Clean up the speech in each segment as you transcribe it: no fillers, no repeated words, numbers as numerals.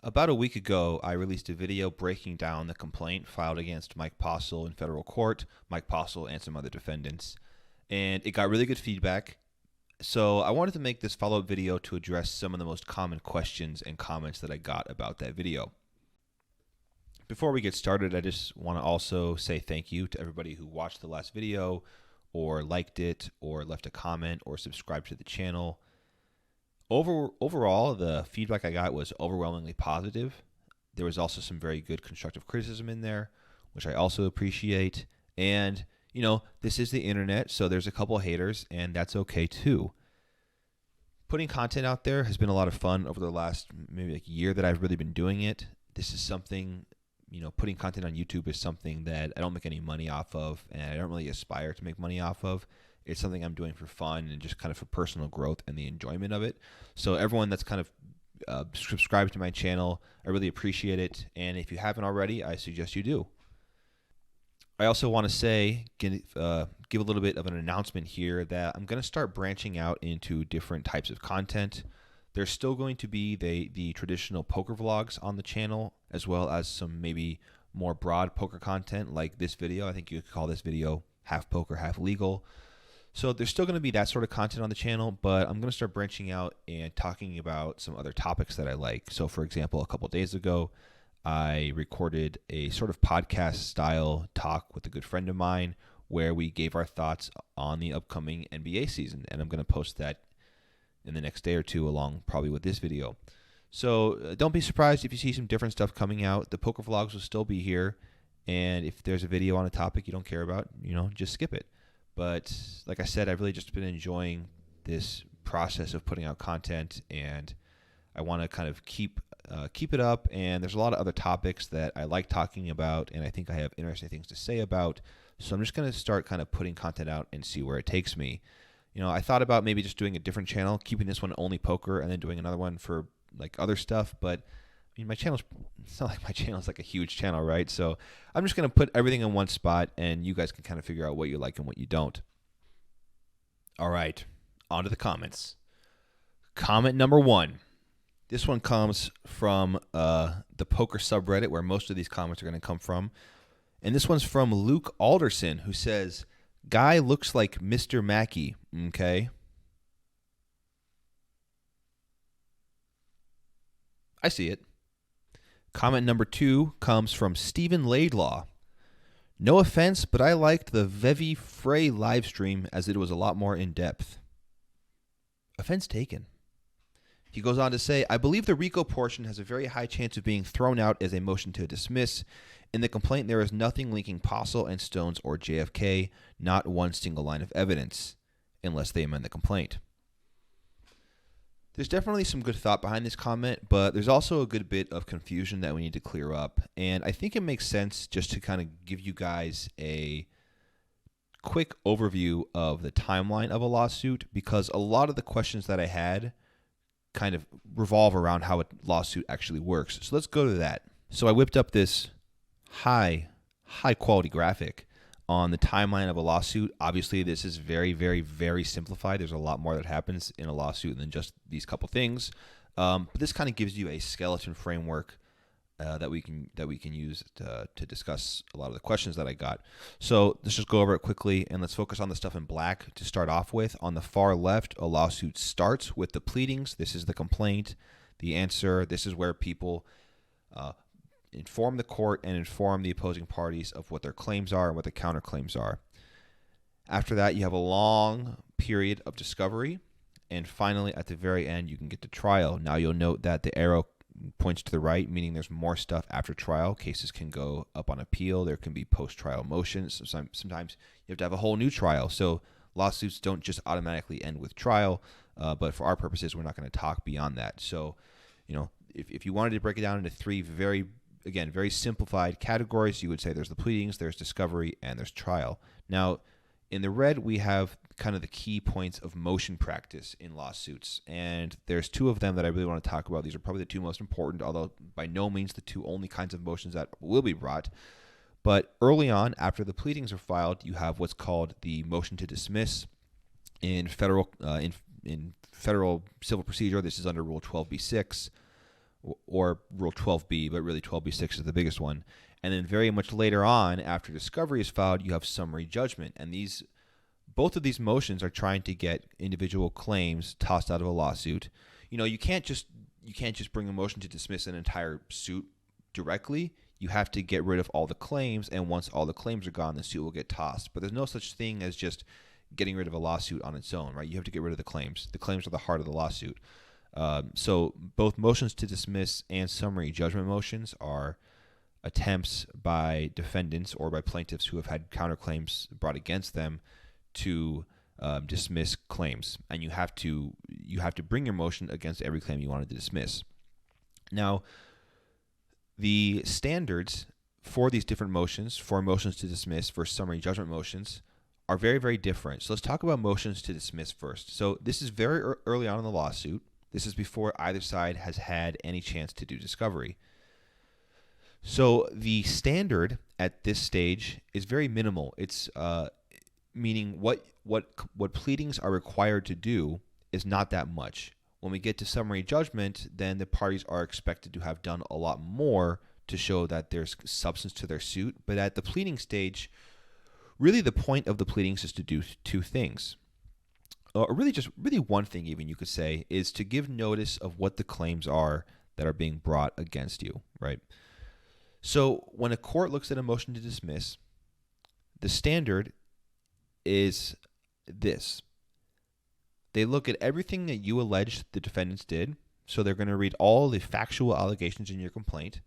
About a week ago, I released a video breaking down the complaint filed against Mike Postle in federal court, Mike Postle and some other defendants, and it got really good feedback. So I wanted to make this follow-up video to address some of the most common questions and comments that I got about that video. Before we get started, I just want to also say thank you to everybody who watched the last video or liked it or left a comment or subscribed to the channel. Overall, the feedback I got was overwhelmingly positive. There was also some very good constructive criticism in there, which I also appreciate. And, this is the internet, so there's a couple haters, and that's okay too. Putting content out there has been a lot of fun over the last maybe year that I've really been doing it. This is something, putting content on YouTube is something that I don't make any money off of, and I don't really aspire to make money off of. It's something I'm doing for fun and just kind of for personal growth and the enjoyment of it. So everyone that's kind of subscribed to my channel, I really appreciate it. And if you haven't already, I suggest you do. I also want to say, give a little bit of an announcement here that I'm going to start branching out into different types of content. There's still going to be the traditional poker vlogs on the channel, as well as some maybe more broad poker content like this video. I think you could call this video half poker, half legal. So there's still going to be that sort of content on the channel, but I'm going to start branching out and talking about some other topics that I like. So for example, a couple days ago, I recorded a sort of podcast style talk with a good friend of mine where we gave our thoughts on the upcoming NBA season. And I'm going to post that in the next day or two along probably with this video. So don't be surprised if you see some different stuff coming out. The poker vlogs will still be here. And if there's a video on a topic you don't care about, just skip it. But like I said, I've really just been enjoying this process of putting out content, and I want to kind of keep it up. And there's a lot of other topics that I like talking about, and I think I have interesting things to say about. So I'm just going to start kind of putting content out and see where it takes me. I thought about maybe just doing a different channel, keeping this one only poker, and then doing another one for like other stuff. But it's not like my channel's like a huge channel, right? So I'm just going to put everything in one spot, and you guys can kind of figure out what you like and what you don't. All right, on to the comments. Comment number 1. This one comes from the poker subreddit, where most of these comments are going to come from. And this one's from Luke Alderson, who says, "Guy looks like Mr. Mackey." Okay. I see it. Comment number 2 comes from Stephen Laidlaw. "No offense, but I liked the Vevi Frey live stream as it was a lot more in depth." Offense taken. He goes on to say, "I believe the RICO portion has a very high chance of being thrown out as a motion to dismiss. In the complaint, there is nothing linking Postle and Stones or JFK, not one single line of evidence, unless they amend the complaint." There's definitely some good thought behind this comment, but there's also a good bit of confusion that we need to clear up. And I think it makes sense just to kind of give you guys a quick overview of the timeline of a lawsuit, because a lot of the questions that I had kind of revolve around how a lawsuit actually works. So let's go to that. So I whipped up this high quality graphic on the timeline of a lawsuit. Obviously, this is very, very, very simplified. There's a lot more that happens in a lawsuit than just these couple things. But this kind of gives you a skeleton framework that we can use to discuss a lot of the questions that I got. So let's just go over it quickly, and let's focus on the stuff in black to start off with. On the far left, a lawsuit starts with the pleadings. This is the complaint, the answer. This is where people inform the court and inform the opposing parties of what their claims are and what the counterclaims are. After that, you have a long period of discovery, and finally, at the very end, you can get to trial. Now, you'll note that the arrow points to the right, meaning there's more stuff after trial. Cases can go up on appeal. There can be post-trial motions. Sometimes you have to have a whole new trial. So lawsuits don't just automatically end with trial, but for our purposes, we're not going to talk beyond that. So, if you wanted to break it down into 3 very simplified categories, you would say there's the pleadings, there's discovery, and there's trial. Now, in the red, we have kind of the key points of motion practice in lawsuits, and there's 2 of them that I really want to talk about. These are probably the 2 most important, although by no means the 2 only kinds of motions that will be brought. But early on, after the pleadings are filed, you have what's called the motion to dismiss. In federal civil procedure, this is under Rule 12b-6. or Rule 12b, but really 12b-6 is the biggest one. And then very much later on, after discovery is filed, you have summary judgment. And both of these motions are trying to get individual claims tossed out of a lawsuit. You can't just bring a motion to dismiss an entire suit directly. You have to get rid of all the claims, and once all the claims are gone, the suit will get tossed. But there's no such thing as just getting rid of a lawsuit on its own, right? You have to get rid of the claims. The claims are the heart of the lawsuit. So both motions to dismiss and summary judgment motions are attempts by defendants or by plaintiffs who have had counterclaims brought against them to dismiss claims, and you have to bring your motion against every claim you wanted to dismiss. Now, the standards for these different motions, for motions to dismiss versus summary judgment motions, are very, very different. So let's talk about motions to dismiss first. So this is very early on in the lawsuit. This is before either side has had any chance to do discovery. So the standard at this stage is very minimal. It's meaning what pleadings are required to do is not that much. When we get to summary judgment, then the parties are expected to have done a lot more to show that there's substance to their suit. But at the pleading stage, really the point of the pleadings is to do two things. Or really one thing even, you could say, is to give notice of what the claims are that are being brought against you, right? So when a court looks at a motion to dismiss, the standard is this. They look at everything that you allege the defendants did. So they're going to read all the factual allegations in your complaint,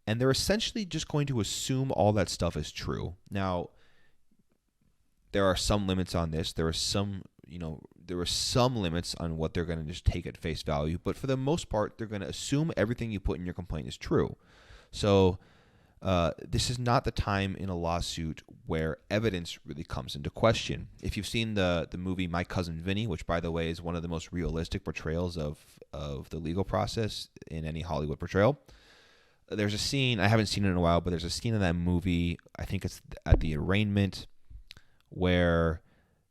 and they're essentially just going to assume all that stuff is true. Now, there are some limits on this. There are some limits on what they're going to just take at face value, but for the most part, they're going to assume everything you put in your complaint is true. So this is not the time in a lawsuit where evidence really comes into question. If you've seen the movie My Cousin Vinny, which, by the way, is one of the most realistic portrayals of the legal process in any Hollywood portrayal, there's a scene, I haven't seen it in a while, but there's a scene in that movie, I think it's at the arraignment, where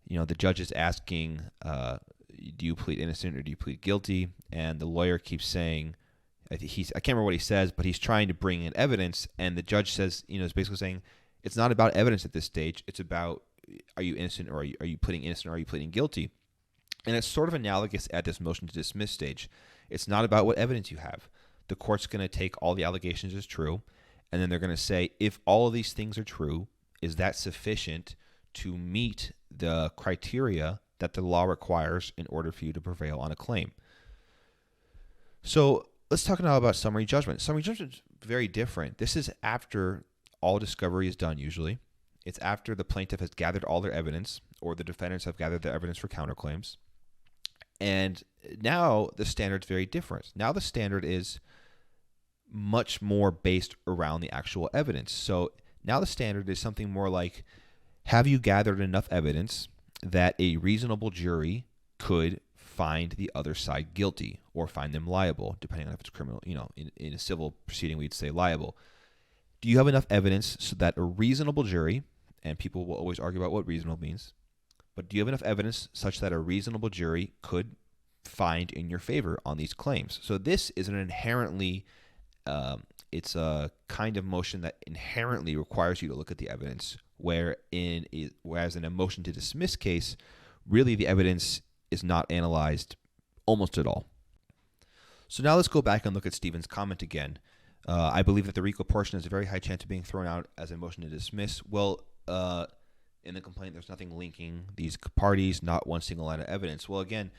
the judge is asking, do you plead innocent or do you plead guilty? And the lawyer keeps saying, I can't remember what he says, but he's trying to bring in evidence, and the judge says, is basically saying, it's not about evidence at this stage. It's about, are you innocent or are you pleading innocent or are you pleading guilty? And it's sort of analogous at this motion to dismiss stage. It's not about what evidence you have. The court's going to take all the allegations as true, and then they're going to say, if all of these things are true, is that sufficient to meet the criteria that the law requires in order for you to prevail on a claim? So let's talk now about summary judgment. Summary judgment is very different. This is after all discovery is done usually. It's after the plaintiff has gathered all their evidence, or the defendants have gathered their evidence for counterclaims. And now the standard's very different. Now the standard is much more based around the actual evidence. So now the standard is something more like, have you gathered enough evidence that a reasonable jury could find the other side guilty or find them liable, depending on if it's criminal, in a civil proceeding, we'd say liable. Do you have enough evidence so that a reasonable jury, and people will always argue about what reasonable means, but do you have enough evidence such that a reasonable jury could find in your favor on these claims? So this is an inherently, it's a kind of motion that inherently requires you to look at the evidence, whereas in a motion to dismiss case, really the evidence is not analyzed almost at all. So now let's go back and look at Stephen's comment again. I believe that the RICO portion has a very high chance of being thrown out as a motion to dismiss. Well, in the complaint, there's nothing linking these parties, not one single line of evidence. Well, again,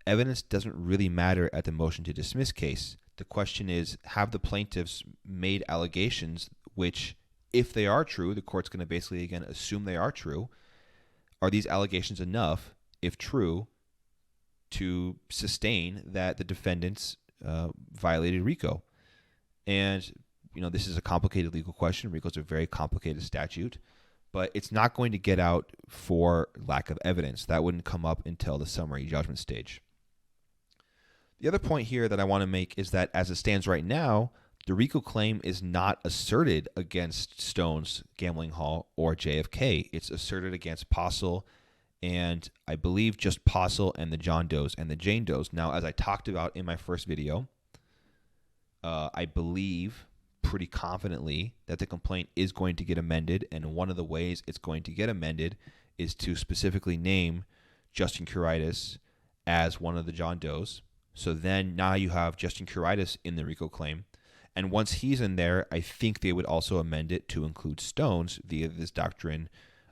evidence doesn't really matter at the motion to dismiss case. The question is, have the plaintiffs made allegations which, if they are true, the court's going to basically, again, assume they are true. Are these allegations enough, if true, to sustain that the defendants violated RICO? And, this is a complicated legal question. RICO is a very complicated statute, but it's not going to get out for lack of evidence. That wouldn't come up until the summary judgment stage. The other point here that I want to make is that as it stands right now, the RICO claim is not asserted against Stone's Gambling Hall or JFK. It's asserted against Postle, and I believe just Postle and the John Does and the Jane Does. Now, as I talked about in my first video, I believe pretty confidently that the complaint is going to get amended, and one of the ways it's going to get amended is to specifically name Justin Hereis as one of the John Does. So then now you have Justin Hereis in the RICO claim. And once he's in there, I think they would also amend it to include Stones via this doctrine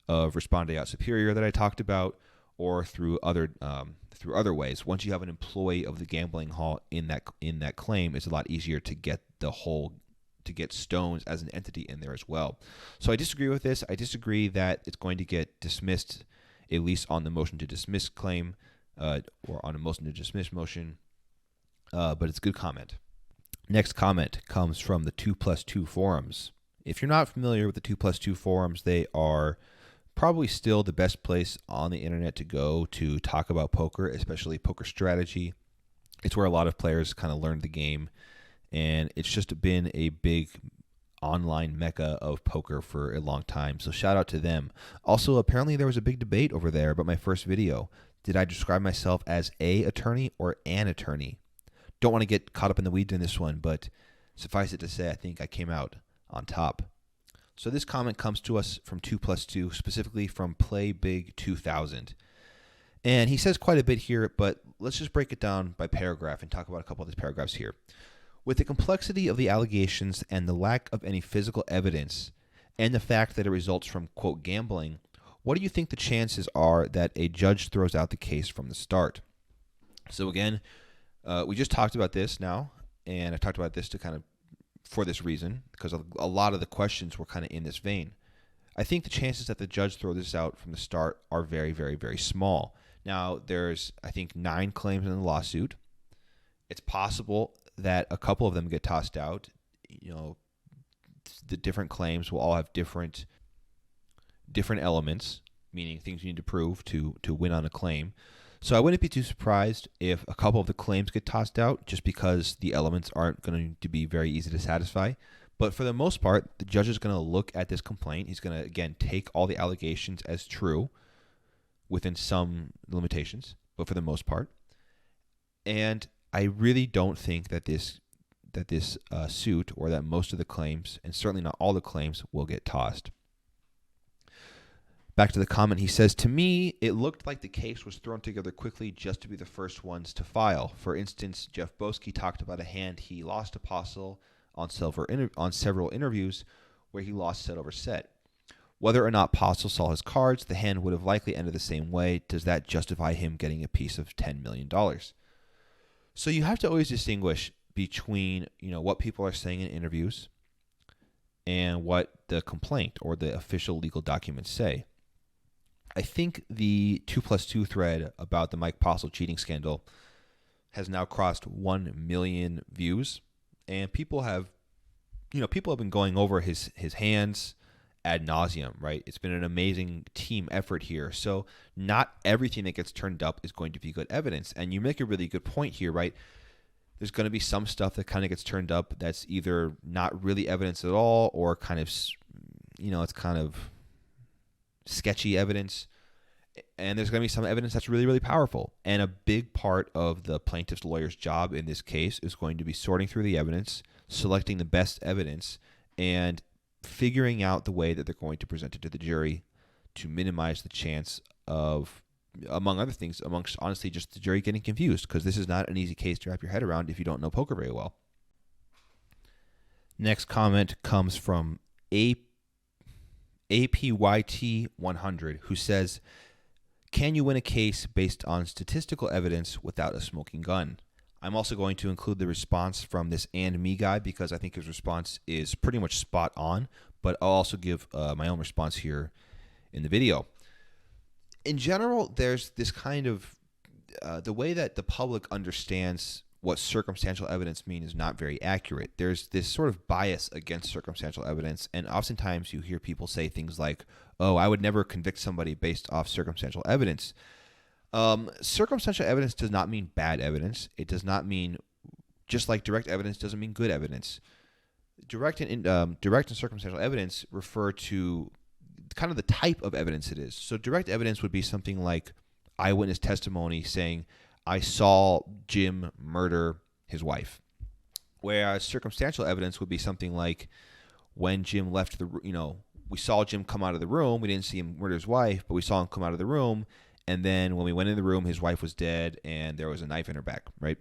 of respondeat superior that I talked about, or through other ways. Once you have an employee of the gambling hall in that claim, it's a lot easier to get Stones as an entity in there as well. So I disagree with this. I disagree that it's going to get dismissed, at least on the motion to dismiss claim, or on a motion to dismiss motion. But it's a good comment. Next comment comes from the 2+2 forums. If you're not familiar with the 2+2 forums, they are probably still the best place on the internet to go to talk about poker, especially poker strategy. It's where a lot of players kind of learn the game, and it's just been a big online mecca of poker for a long time. So shout out to them. Also, apparently there was a big debate over there about my first video. Did I describe myself as a attorney or an attorney? Don't want to get caught up in the weeds in this one, but suffice it to say, I think I came out on top. So this comment comes to us from 2+2, specifically from Play Big 2000. And he says quite a bit here, but let's just break it down by paragraph and talk about a couple of these paragraphs here. With the complexity of the allegations and the lack of any physical evidence, and the fact that it results from, quote, gambling, what do you think the chances are that a judge throws out the case from the start? So again, we just talked about this now, and I talked about this to kind of for this reason, because a lot of the questions were kind of in this vein. I think the chances that the judge throw this out from the start are very, very, very small. Now, there's, I think, 9 claims in the lawsuit. It's possible that a couple of them get tossed out. You know, the different claims will all have different elements, meaning things you need to prove to win on a claim. So I wouldn't be too surprised if a couple of the claims get tossed out just because the elements aren't going to be very easy to satisfy. But for the most part, the judge is going to look at this complaint. He's going to, again, take all the allegations as true within some limitations, but for the most part. And I really don't think that this suit, or that most of the claims, and certainly not all the claims, will get tossed. Back to the comment, he says, to me, it looked like the case was thrown together quickly just to be the first ones to file. For instance, Jeff Boski talked about a hand he lost to Postle on several interviews where he lost set over set. Whether or not Postle saw his cards, the hand would have likely ended the same way. Does that justify him getting a piece of $10 million? So you have to always distinguish between, what people are saying in interviews and what the complaint or the official legal documents say. I think the 2+2 thread about the Mike Postle cheating scandal has now crossed 1 million views, and people have been going over his hands ad nauseum, right? It's been an amazing team effort here. So not everything that gets turned up is going to be good evidence. And you make a really good point here, right? There's going to be some stuff that kind of gets turned up that's either not really evidence at all, or kind of, it's kind of sketchy evidence. And there's going to be some evidence that's really, really powerful. And a big part of the plaintiff's lawyer's job in this case is going to be sorting through the evidence, selecting the best evidence, and figuring out the way that they're going to present it to the jury to minimize the chance of, among other things, amongst honestly just the jury getting confused, because this is not an easy case to wrap your head around if you don't know poker very well. Next comment comes from APYT100, who says, can you win a case based on statistical evidence without a smoking gun? I'm also going to include the response from this and me guy because I think his response is pretty much spot on, but I'll also give my own response here in the video. In general, there's this kind of, the way that the public understands what circumstantial evidence means is not very accurate. There's this sort of bias against circumstantial evidence, and oftentimes you hear people say things like, oh, I would never convict somebody based off circumstantial evidence. Circumstantial evidence does not mean bad evidence. It does not mean, just like direct evidence doesn't mean good evidence. Direct and circumstantial evidence refer to kind of the type of evidence it is. So direct evidence would be something like eyewitness testimony saying, I saw Jim murder his wife. Whereas circumstantial evidence would be something like when Jim left we saw Jim come out of the room. We didn't see him murder his wife, but we saw him come out of the room. And then when we went in the room, his wife was dead and there was a knife in her back, right?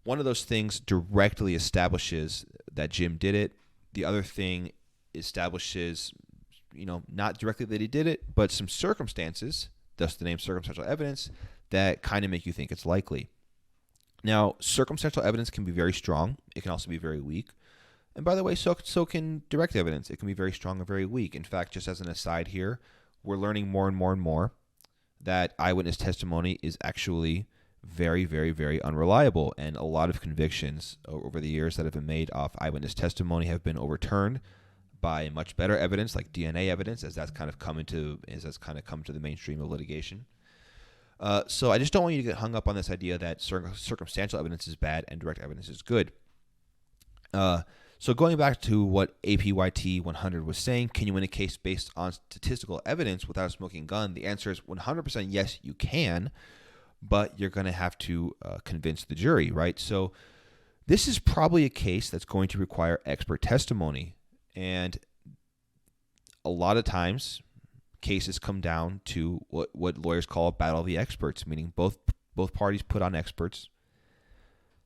One of those things directly establishes that Jim did it. The other thing establishes, not directly that he did it, but some circumstances, thus the name circumstantial evidence, that kind of make you think it's likely. Now, circumstantial evidence can be very strong. It can also be very weak. And by the way, so can direct evidence. It can be very strong or very weak. In fact, just as an aside here, we're learning more and more and more that eyewitness testimony is actually very, very, very unreliable. And a lot of convictions over the years that have been made off eyewitness testimony have been overturned by much better evidence, like DNA evidence, as that's kind of come to the mainstream of litigation. So I just don't want you to get hung up on this idea that circumstantial evidence is bad and direct evidence is good. So going back to what APYT 100 was saying, can you win a case based on statistical evidence without a smoking gun? The answer is 100% yes, you can, but you're going to have to convince the jury, right? So this is probably a case that's going to require expert testimony. And a lot of times, cases come down to what lawyers call a battle of the experts, meaning both parties put on experts,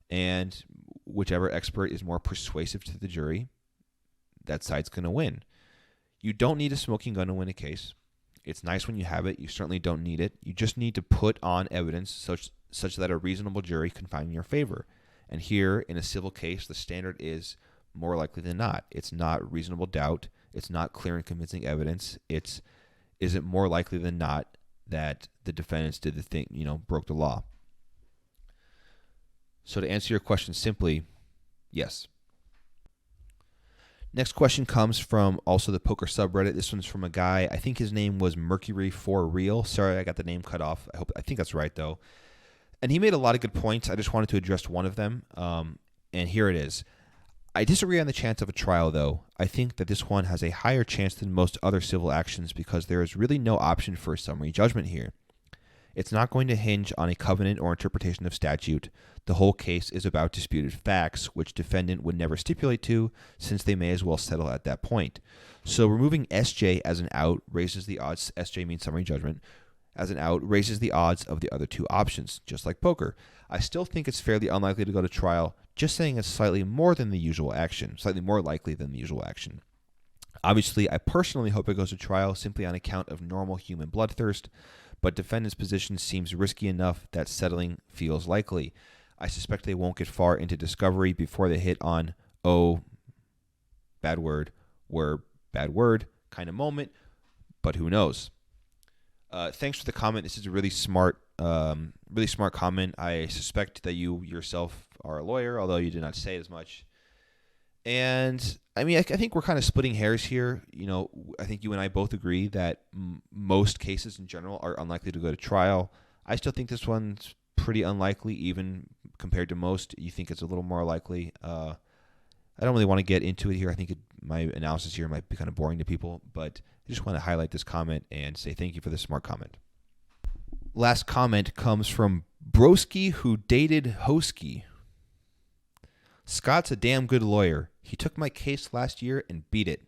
and whichever expert is more persuasive to the jury, that side's going to win. You don't need a smoking gun to win a case. It's nice when you have it. You certainly don't need it. You just need to put on evidence such that a reasonable jury can find in your favor. And here, in a civil case, the standard is more likely than not. It's not reasonable doubt. It's not clear and convincing evidence. Is it more likely than not that the defendants did the thing, broke the law? So to answer your question simply, yes. Next question comes from also the poker subreddit. This one's from a guy, I think his name was Mercury for Real. Sorry, I got the name cut off. I think that's right though. And he made a lot of good points. I just wanted to address one of them. And here it is. I disagree on the chance of a trial, though. I think that this one has a higher chance than most other civil actions because there is really no option for a summary judgment here. It's not going to hinge on a covenant or interpretation of statute. The whole case is about disputed facts, which defendant would never stipulate to, since they may as well settle at that point. So removing SJ as an out raises the odds, SJ means summary judgment, as an out raises the odds of the other two options, just like poker. I still think it's fairly unlikely to go to trial, just saying it's slightly more likely than the usual action. Obviously, I personally hope it goes to trial simply on account of normal human bloodthirst, but defendant's position seems risky enough that settling feels likely. I suspect they won't get far into discovery before they hit on, bad word kind of moment, but who knows? Thanks for the comment. This is a really smart comment. I suspect that you yourself are a lawyer, although you did not say as much. And I mean, I think we're kind of splitting hairs here. I think you and I both agree that most cases in general are unlikely to go to trial. I still think this one's pretty unlikely, even compared to most. You think it's a little more likely. I don't really want to get into it here. I think my analysis here might be kind of boring to people, but I just want to highlight this comment and say thank you for this smart comment. Last comment comes from Broski, who dated Hosky. Scott's a damn good lawyer. He took my case last year and beat it.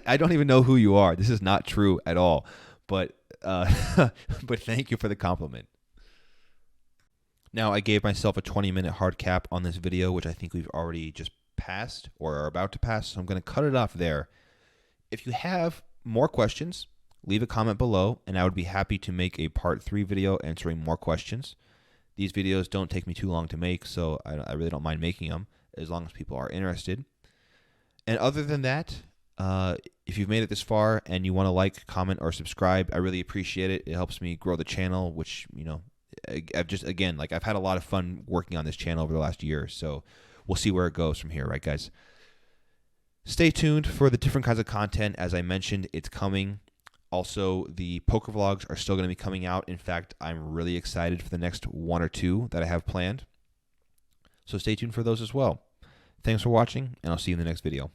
I don't even know who you are. This is not true at all. But but thank you for the compliment. Now, I gave myself a 20-minute hard cap on this video, which I think we've already just passed or are about to pass, so I'm going to cut it off there. If you have more questions, leave a comment below, and I would be happy to make a part 3 video answering more questions. These videos don't take me too long to make, so I really don't mind making them, as long as people are interested. And other than that, if you've made it this far and you want to like, comment, or subscribe, I really appreciate it. It helps me grow the channel, which, I've had a lot of fun working on this channel over the last year, so we'll see where it goes from here, right, guys? Stay tuned for the different kinds of content. As I mentioned, it's coming. Also, the poker vlogs are still going to be coming out. In fact, I'm really excited for the next 1 or 2 that I have planned. So stay tuned for those as well. Thanks for watching, and I'll see you in the next video.